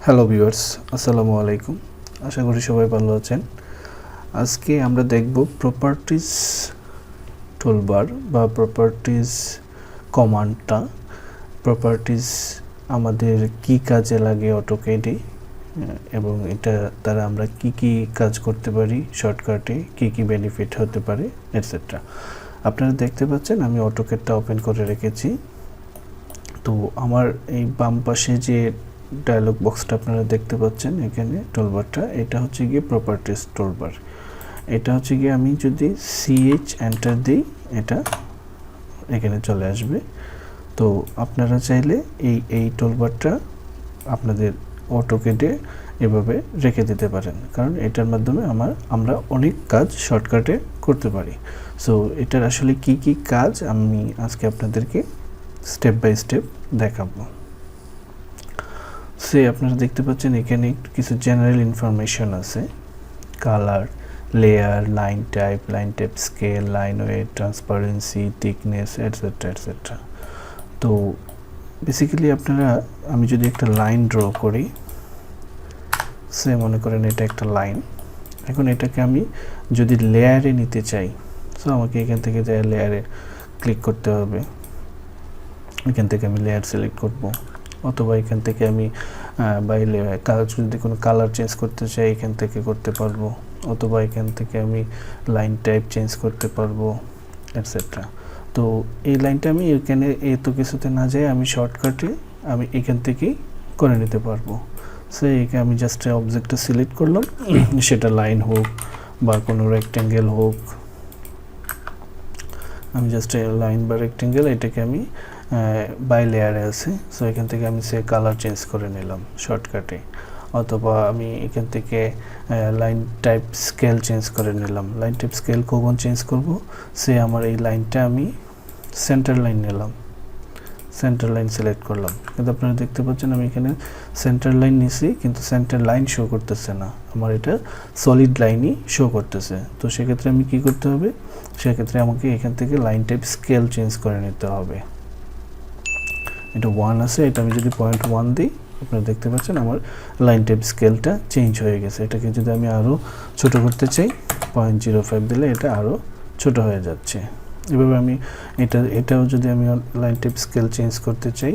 Hello viewers, আসসালামু আলাইকুম। আশা করি সবাই ভালো আছেন। আজকে আমরা দেখব প্রপার্টিজ টুলবার বা প্রপার্টিজ কমান্ডটা। প্রপার্টিজ আমাদের কি কাজে লাগে অটোক্যাডে এবং এটা দ্বারা আমরা কি কাজ করতে পারি, শর্টকাটে কি বেনিফিট হতে পারে এটসেট্রা। আপনারা দেখতে পাচ্ছেন আমি অটোক্যাডটা ওপেন করে রেখেছি। তো আমার এই বাম পাশে যে ডায়লগ বক্সটা আপনারা দেখতে পাচ্ছেন এখানে টুলবারটা, এটা হচ্ছে গিয়ে প্রপার্টিজ টুলবার। এটা হচ্ছে গিয়ে আমি যদি CH এন্টার দিই এটা এখানে চলে আসবে। তো আপনারা চাইলে এই টুলবারটা আপনাদের অটোক্যাডে এভাবে রেখে দিতে পারেন, কারণ এটার মাধ্যমে আমরা অনেক কাজ শর্টকাটে করতে পারি। সো এটার আসলে কি কাজ আমি আজকে আপনাদেরকে স্টেপ বাই স্টেপ দেখাবো। আপনারা দেখতে পাচ্ছেন এখানে কিছু জেনারেল ইনফরমেশন আছে, colour, layer, line type scale, line weight, transparency, thickness etcetera. তো বেসিক্যালি আমি যদি একটা লাইন ড্র করি, মনে করেন এটা একটা লাইন। এখন এটাকে আমি যদি লেয়ারে নিতে চাই, আমাকে এখান থেকে লেয়ারে ক্লিক করতে হবে। এখান থেকে আমি লেয়ার সিলেক্ট করব, অথবা এখান থেকে আমি বাইরে যদি কোনো কালার চেঞ্জ করতে চাই এখান থেকে করতে পারবো, অথবা এখান থেকে আমি লাইন টাইপ চেঞ্জ করতে পারবো এটসেট্রা। তো এই লাইনটা আমি এখানে এত কিছুতে না যাই আমি শর্টকাটে আমি এখান থেকেই করে নিতে পারবো। এখানে আমি জাস্ট অবজেক্টটা সিলেক্ট করলাম, সেটা লাইন হোক বা কোনো রেক্ট্যাঙ্গেল হোক, আমি জাস্ট লাইন বা রেক্ট্যাঙ্গেল এটাকে আমি বাই লেয়ারে আছে। এখান থেকে আমি কালার চেঞ্জ করে নিলাম শর্টকাটে, অথবা আমি এখান থেকে লাইন টাইপ স্কেল চেঞ্জ করে নিলাম। লাইন টাইপ স্কেল কখন চেঞ্জ করব, আমার এই লাইনটা আমি সেন্টার লাইন নিলাম, সেন্টার লাইন সিলেক্ট করলাম। কিন্তু আপনারা দেখতে পাচ্ছেন আমি এখানে সেন্টার লাইন নিছি, কিন্তু সেন্টার লাইন শো করতেছে না, আমার এটা সলিড লাইনই শো করতেছে। তো সেক্ষেত্রে আমি কি করতে হবে, সেক্ষেত্রে আমাকে এখান থেকে লাইন টাইপ স্কেল চেঞ্জ করে নিতে হবে। এটা 1 আছে, এটা আমি যদি 0.1 দিই আপনারা দেখতে পাচ্ছেন আমার লাইন টাইপ স্কেলটা চেঞ্জ হয়ে গেছে। এটাকে যদি আমি আরও ছোট করতে চাই 0.05 দিলে এটা আরও ছোট হয়ে যাচ্ছে। এভাবে আমি এটাও যদি আমি লাইন টাইপ স্কেল চেঞ্জ করতে চাই,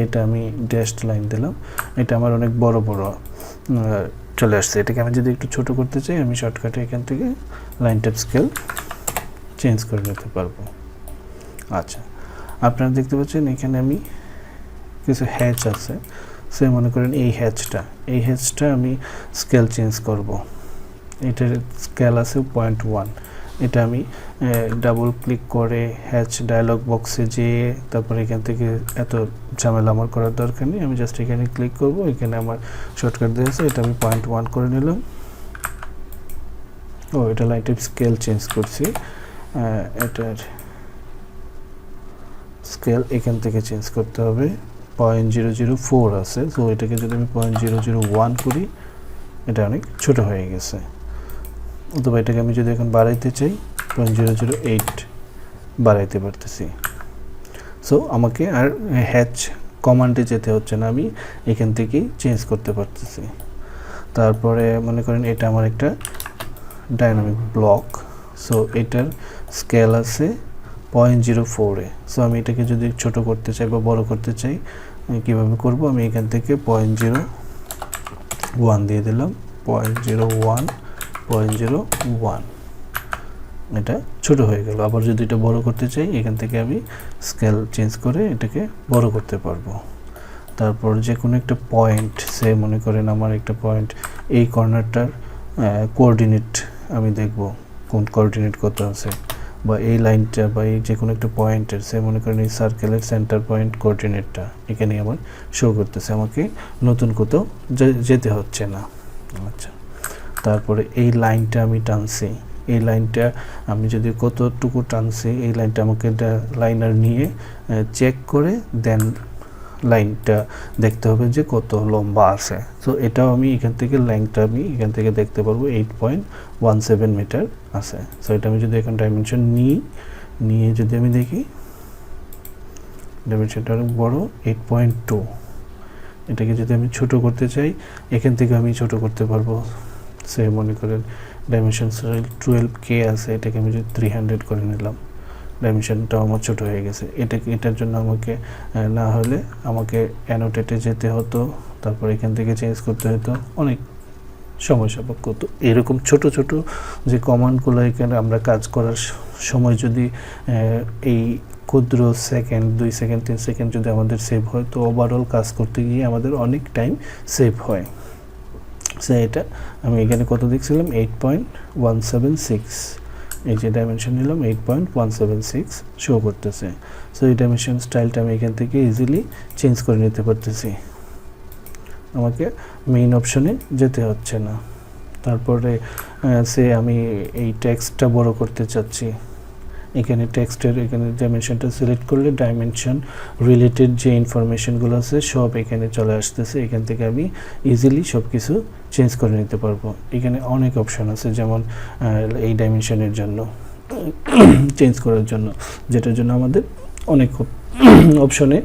এটা আমি ড্যাশড লাইন দিলাম, এটা আমার অনেক বড় চলে আসছে। এটাকে আমি যদি একটু ছোট করতে চাই আমি শর্টকাটে এখান থেকে লাইন টাইপ স্কেল চেঞ্জ করে নিতে পারবো। আচ্ছা, আপনারা দেখতে পাচ্ছেন এখানে আমি কিছু হ্যাচ আছে, মনে করেন এই হ্যাচটা আমি স্কেল চেঞ্জ করব। এটার স্কেল আছে 0.1, এটা আমি ডাবল ক্লিক করে হ্যাচ ডায়লগ বক্সে যেয়ে তারপরে এখান থেকে এত ঝামেলা আমার করার দরকার নেই, আমি জাস্ট এখানে ক্লিক করব। এখানে আমার শর্টকাট দিয়েছে, এটা আমি 0.1 করে নিলাম। এটা লাইন টাইপ স্কেল চেঞ্জ করছি, এটার স্কেল এখান থেকে চেঞ্জ করতে হবে। 0.004 আছে, এটাকে যদি আমি 0.001 করি এটা অনেক ছোট হয়ে গেছে। অথবা এটাকে আমি যদি এখন বাড়াইতে চাই 0.008 বাড়াইতে পারতেছি। আমাকে আর হ্যাচ কমান্ডে যেতে হচ্ছে না, আমি এখান থেকেই চেঞ্জ করতে পারতেছি। তারপরে মনে করেন এটা আমার একটা ডাইনামিক ব্লক, এটার স্কেল আছে 0.04-এ। আমি এটাকে যদি ছোট করতে চাই বা বড় করতে চাই কিভাবে করব, আমি এখান থেকে 0.01 দিয়ে দিলাম, 0.01 এটা ছোট হয়ে গেল। আবার যদি এটা বড় করতে চাই এখান থেকে আমি স্কেল চেঞ্জ করে এটাকে বড় করতে পারবো। তারপর যে কোনো একটা পয়েন্ট, মনে করেন আমার একটা পয়েন্ট এই কর্নারটার কোঅর্ডিনেট আমি দেখব কোন কোঅর্ডিনেট কত আছে, বা এই লাইনটা বা এই যে কোনো একটা পয়েন্টের মনে করেন এই সার্কেলের সেন্টার পয়েন্ট কোঅর্ডিনেটটা এখানে আমার শো করতেছে, আমাকে নতুন কোথাও যেতে হচ্ছে না। আচ্ছা, তারপরে এই লাইনটা আমি টানছি, এই লাইনটা আমি যদি কতটুকু টানছি এই লাইনটা আমাকে লাইনার নিয়ে চেক করে দেন লাইনটা দেখতে হবে যে কত লম্বা আছে। এটাও আমি এখান থেকে লেংথটা আমি এখান থেকে দেখতে পারবো 8.17 মিটার আছে। এটা আমি যদি এখন ডাইমেনশন নিয়ে যদি আমি দেখি ডাইমেনশনটা অনেক বড়, 8.2 এটাকে যদি আমি ছোট করতে চাই এখান থেকে আমি ছোট করতে পারবো। সে মনে করেন ডাইমেনশন 12K আছে, এটাকে আমি যদি 300 করে নিলাম, ডাইমেনশনটা আমার ছোট হয়ে গেছে। এটার জন্য আমাকে না হলে আমাকে অ্যানোটেটে যেতে হতো, তারপর এখান থেকে চেঞ্জ করতে হতো, অনেক সময় সাপেক্ষ হতো। এরকম ছোট ছোট যে কমান্ডগুলো এখানে আমরা কাজ করার সময় যদি এই ক্ষুদ্র সেকেন্ড 2 সেকেন্ড 3 সেকেন্ড যদি আমাদের সেভ হয়, তো ওভারঅল কাজ করতে গিয়ে আমাদের অনেক টাইম সেভ হয়। সো এটা আমি এখানে কত দেখছিলাম 8.176, এই যে ডাইমেনশন নিলাম 8.176 শো করতেছে। সো এই ডাইমেনশন স্টাইলটা আমি এখান থেকে ইজিলি চেঞ্জ করে নিতে পারতেছি, আমাকে মেইন অপশনে যেতে হচ্ছে না। তারপরে সে আমি এই টেক্সটটা বড় করতে চাচ্ছি, এখানে টেক্সটের এখানে ডাইমেনশনটা সিলেক্ট করলে ডাইমেনশন রিলেটেড যে ইনফরমেশনগুলো আছে সব এখানে চলে আসতেছে। এখান থেকে আমি ইজিলি সব কিছু চেঞ্জ করে নিতে পারবো। এখানে অনেক অপশন আছে, যেমন এই ডাইমেনশনের জন্য চেঞ্জ করার জন্য, যেটার জন্য আমাদের অনেক অপশনে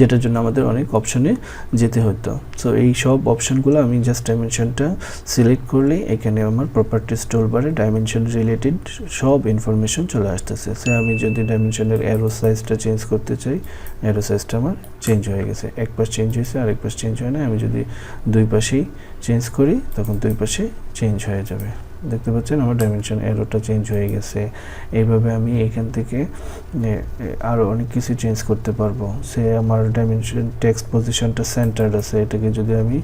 যেটার জন্য আমাদের অনেক অপশনে যেতে হতো। সো এই সব অপশনগুলো আমি জাস্ট ডাইমেনশনটা সিলেক্ট করলেই এখানে আমার প্রপার্টিজ টুলবারে ডাইমেনশন রিলেটেড সব ইনফরমেশন চলে আসতেছে। সো আমি যদি ডাইমেনশনের অ্যারো সাইজটা চেঞ্জ করতে চাই, অ্যারো সাইজটা আমার চেঞ্জ হয়ে গেছে, এক পাশ চেঞ্জ হয়েছে আর এক পাশ চেঞ্জ হয় না। আমি যদি দুই পাশেই চেঞ্জ করি তখন দুই পাশে চেঞ্জ হয়ে যাবে। দেখতে পাচ্ছেন আমার ডাইমেনশন অ্যারোটা চেঞ্জ হয়ে গেছে। এইভাবে আমি এখান থেকে আরও অনেক কিছু চেঞ্জ করতে পারবো। সে আমার ডাইমেনশন টেক্সট পজিশনটা সেন্টার্ড আছে, এটাকে যদি আমি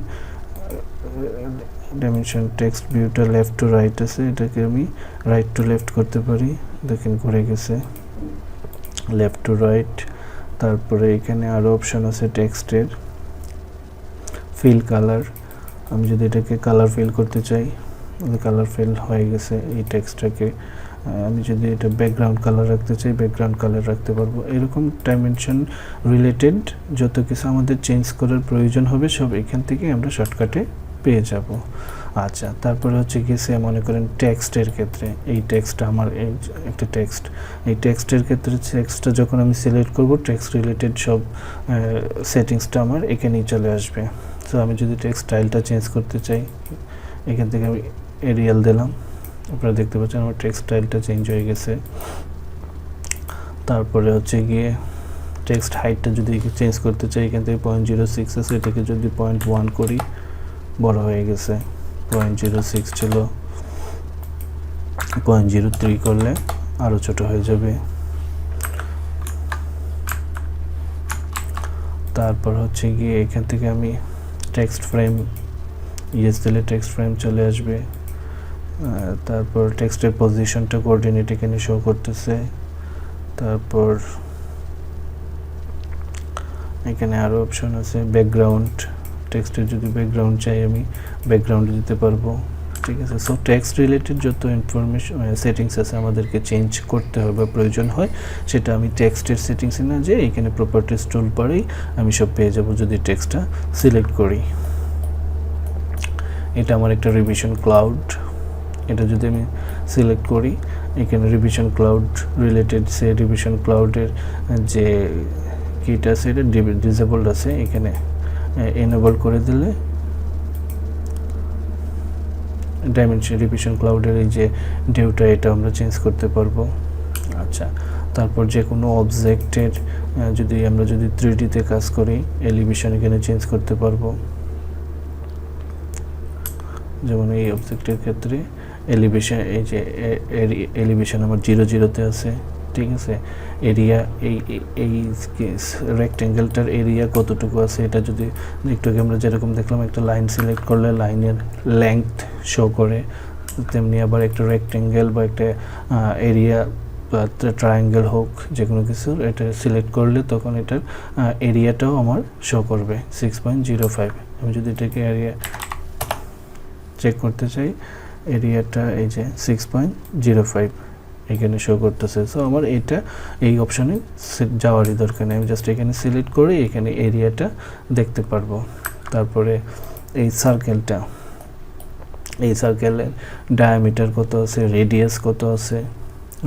ডাইমেনশন টেক্সট ভিউটা লেফট টু রাইট আছে, এটাকে আমি রাইট টু লেফট করতে পারি। দেখেন ঘুরে গেছে লেফট টু রাইট। তারপরে এখানে আরও অপশন আছে টেক্সটের ফিল কালার, আমি যদি এটাকে কালার ফিল করতে চাই, কালার ফিল হয়ে গেছে এই টেক্সটটাকে। আমি যদি এটা ব্যাকগ্রাউন্ড কালার রাখতে চাই, ব্যাকগ্রাউন্ড কালার রাখতে পারবো। এরকম ডাইমেনশন রিলেটেড যত কিছু আমাদের চেঞ্জ করার প্রয়োজন হবে সব এখান থেকে আমরা শর্টকাটে পেয়ে যাব। আচ্ছা, তারপরে হচ্ছে কি সে মনে করেন টেক্সটের ক্ষেত্রে, এই টেক্সটটা আমার একটা টেক্সট, এই টেক্সটের ক্ষেত্রে টেক্সটটা যখন আমি সিলেক্ট করব টেক্সট রিলেটেড সব সেটিংসটা আমার এখানেই চলে আসবে। সো আমি যদি টেক্সট স্টাইলটা চেঞ্জ করতে চাই, এখান থেকে আমি এরিয়াল দিলাম, আপনারা দেখতে পাচ্ছেন আমার টেক্সট স্টাইলটা চেঞ্জ হয়ে গেছে। তারপরে হচ্ছে গিয়ে টেক্সট হাইটটা যদি চেঞ্জ করতে চাই, এখান থেকে 0.06 আছে, এটাকে যদি 0.1 করি, বড় হয়ে গেছে। 0.06 ছিল, 0.03 করলে আরও ছোট হয়ে যাবে। তারপর হচ্ছে গিয়ে এখান থেকে আমি টেক্সট ফ্রেম ইয়েস দিলে টেক্সট ফ্রেম চলে আসবে। তারপর টেক্সটের পজিশনটা কোঅর্ডিনেট এখানে শো করতেছে। তারপর এখানে আরও অপশন আছে ব্যাকগ্রাউন্ড, টেক্সটের যদি ব্যাকগ্রাউন্ড চাই আমি ব্যাকগ্রাউন্ডে দিতে পারবো। ঠিক আছে, সো টেক্সট রিলেটেড যত ইনফরমেশন সেটিংস আছে আমাদেরকে চেঞ্জ করতে হবে বা প্রয়োজন হয়, সেটা আমি টেক্সটের সেটিংসে না যে এখানে প্রপার্টিজ টুল পারেই আমি সব পেয়ে যাব যদি টেক্সটটা সিলেক্ট করি। এটা আমার একটা রিভিশন ক্লাউড, এটা যদি আমি সিলেক্ট করি, এখানে রিভিশন ক্লাউড রিলেটেড সে রিভিশন ক্লাউডের যে কিটা আছে এটা ডিসেবলড আছে, এখানে এনেবল করে দিলে ডাইমেনশন রিভিশন ক্লাউডের এই যে ডিউটা এটা আমরা চেঞ্জ করতে পারবো। আচ্ছা, তারপর যে কোনো অবজেক্টের আমরা যদি 3D-তে কাজ করি, এলিভেশন এখানে চেঞ্জ করতে পারবো। যেমন এই অবজেক্টের ক্ষেত্রে এলিভেশন, এই যে এলিভেশন আমার 0-0-তে আছে। ঠিক আছে, এরিয়া এই রেক্টেঙ্গেলটার এরিয়া কতটুকু আছে এটা যদি একটু আমরা যেরকম দেখলাম একটা লাইন সিলেক্ট করলে লাইনের লেংথ শো করে, তেমনি আবার একটা রেক্টেঙ্গেল বা একটা এরিয়া বা ট্রায়াঙ্গেল হোক যে কোনো কিছু এটা সিলেক্ট করলে তখন এটার এরিয়াটাও আমার শো করবে 6.05। আমি যদি এটাকে এরিয়া চেক করতে চাই, এরিয়াটা এই যে 6.05 এখানে শো করতেছে। সো আমার এটা এই অপশনে যাওয়ারই দরকার নেই, আমি জাস্ট এখানে সিলেক্ট করে এখানে এরিয়াটা দেখতে পারবো। তারপরে এই সার্কেলের ডায়ামিটার কত আছে, রেডিয়াস কত আছে,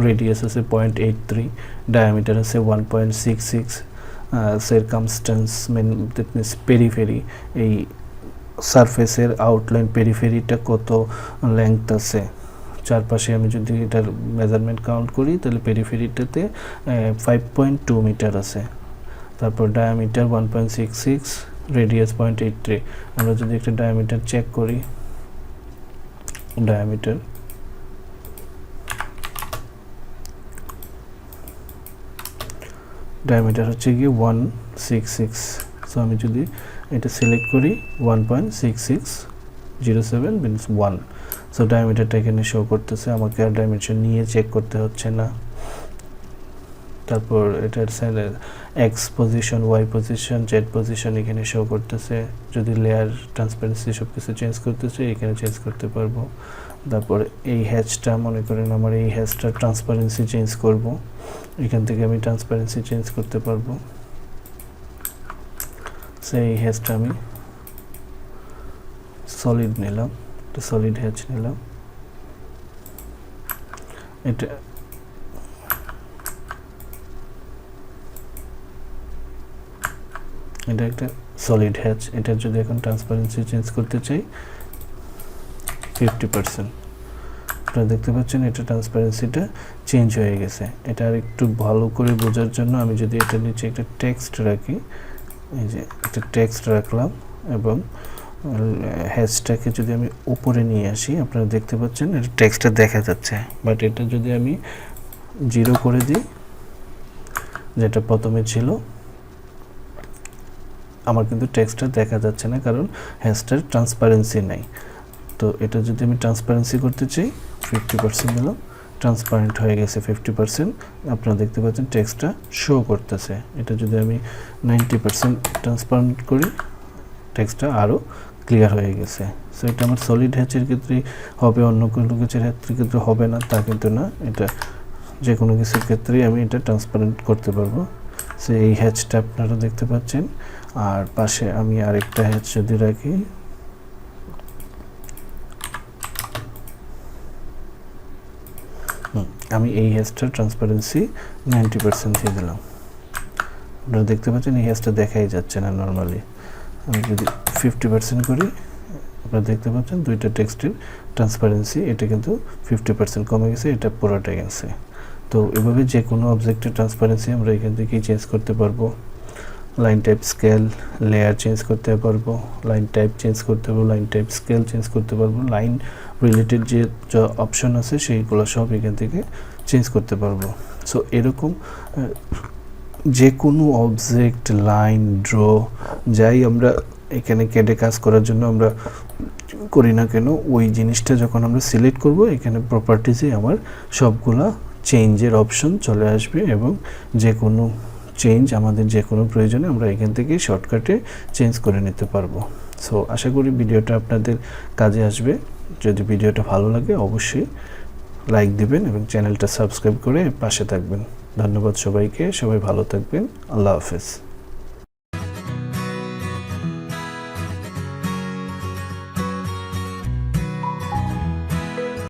রেডিয়াস আছে 0.83, ডায়ামিটার আছে 1.66, সার্কামস্ট্যান্স দ্যাট মিনস পেরিফেরি, এই সারফেসের আউটলাইন পেরিফেরিটা কত লেংথ আছে, চারপাশে আমি যদি এটার মেজারমেন্ট কাউন্ট করি তাহলে পেরিফেরিটাতে 5.2 মিটার আছে। তারপর ডায়ামিটার 1.66, রেডিয়াস 0.83। আমরা যদি একটা ডায়ামিটার চেক করি, ডায়ামিটার হচ্ছে গিয়ে 166। সো আমি যদি এটা সিলেক্ট করি 1.6607 মিনস 1। সো ডায়ামিটারটা এখানে শো করতেছে, আমাকে আর ডাইমেনশন নিয়ে চেক করতে হচ্ছে না। তারপর এটার X position, Y position, Z position এখানে শো করতেছে। যদি লেয়ার ট্রান্সপারেন্সি সব কিছু চেঞ্জ করতেছে এখানে চেঞ্জ করতে পারবো। তারপর এই হ্যাচটা মনে করেন আমার এই হ্যাচটা ট্রান্সপারেন্সি চেঞ্জ করব, এখান থেকে আমি ট্রান্সপারেন্সি চেঞ্জ করতে পারবো। সেই হ্যাচটা আমি সলিড নিলাম, সলিড হ্যাচ নিলাম। এটা একটা সলিড হ্যাচ। এটার যদি এখন ট্রান্সপারেন্সি চেঞ্জ করতে চাই 50%, আপনারা দেখতে পাচ্ছেন এটা ট্রান্সপারেন্সিটা চেঞ্জ হয়ে গেছে। এটা আর একটু ভালো করে বোঝার জন্য আমি যদি এটা নিচে একটা টেক্সট রাখি, এই যে একটা টেক্সট রাখলাম এবং হ্যাচটাকে যদি আমি উপরে নিয়ে আসি, আপনারা দেখতে পাচ্ছেন এটা টেক্সটটা দেখা যাচ্ছে। বাট এটা যদি আমি 0 করে দিই, যেটা প্রথমে ছিল, আমার কিন্তু টেক্সটটা দেখা যাচ্ছে না, কারণ হ্যাচটার ট্রান্সপারেন্সি নাই। তো এটা যদি আমি ট্রান্সপারেন্সি করতে চাই 50% দিলাম, ট্রান্সপারেন্ট হয়ে গেছে 50%। আপনারা দেখতে পাচ্ছেন টেক্সটটা শো করতেছে। এটা যদি আমি 90% ট্রান্সপারেন্ট করি, টেক্সটটা আরও ক্লিয়ার হয়ে গেছে। সো এটা আমার সলিড হ্যাচের ক্ষেত্রে হবে, অন্য কোনো কিছুর ক্ষেত্রে হবে না তা কিন্তু না, এটা যে কোনো কিছুর ক্ষেত্রেই আমি এটা ট্রান্সপারেন্ট করতে পারবো। সো এই হ্যাচটা আপনারা দেখতে পাচ্ছেন। আর পাশে আমি আরেকটা হ্যাচ যদি রাখি, আমি এই হ্যাচটার ট্রান্সপারেন্সি 90% দিয়ে দিলাম। আপনারা দেখতে পাচ্ছেন এই হ্যাচটা দেখাই যাচ্ছে না নর্মালি। আমি যদি 50% করি, আপনারা দেখতে পাচ্ছেন দুইটা টেক্সটের ট্রান্সপারেন্সি এটা কিন্তু 50% কমে গেছে, এটা পুরোটাই গেছে। তো এভাবে যে কোনো অবজেক্টের ট্রান্সপারেন্সি আমরা এখান থেকেই চেঞ্জ করতে পারবো। Line type scale, layer change করতে পারবো, লাইন টাইপ চেঞ্জ করতে পারবো, লাইন টাইপ স্কেল চেঞ্জ করতে পারবো, লাইন রিলেটেড যে অপশন আছে সেইগুলো সব এখান থেকে চেঞ্জ করতে পারবো। সো এরকম যে কোনো অবজেক্ট, লাইন, ড্র যাই আমরা এখানে ক্যাডে কাজ করার জন্য আমরা করি না কেন, ওই জিনিসটা যখন আমরা সিলেক্ট করব এখানে প্রপার্টিসে আমার সবগুলা চেঞ্জের অপশন চলে আসবে এবং যে কোনো চেঞ্জ আমাদের যে কোনো প্রয়োজনে আমরা এখান থেকে শর্টকাটে চেঞ্জ করে নিতে পারবো। সো আশা করি ভিডিওটা আপনাদের কাজে আসবে। যদি ভিডিওটা ভালো লাগে অবশ্যই লাইক দিবেন এবং চ্যানেলটা সাবস্ক্রাইব করে পাশে থাকবেন। ধন্যবাদ সবাইকে, সবাই ভালো থাকবেন। আল্লাহ হাফেজ।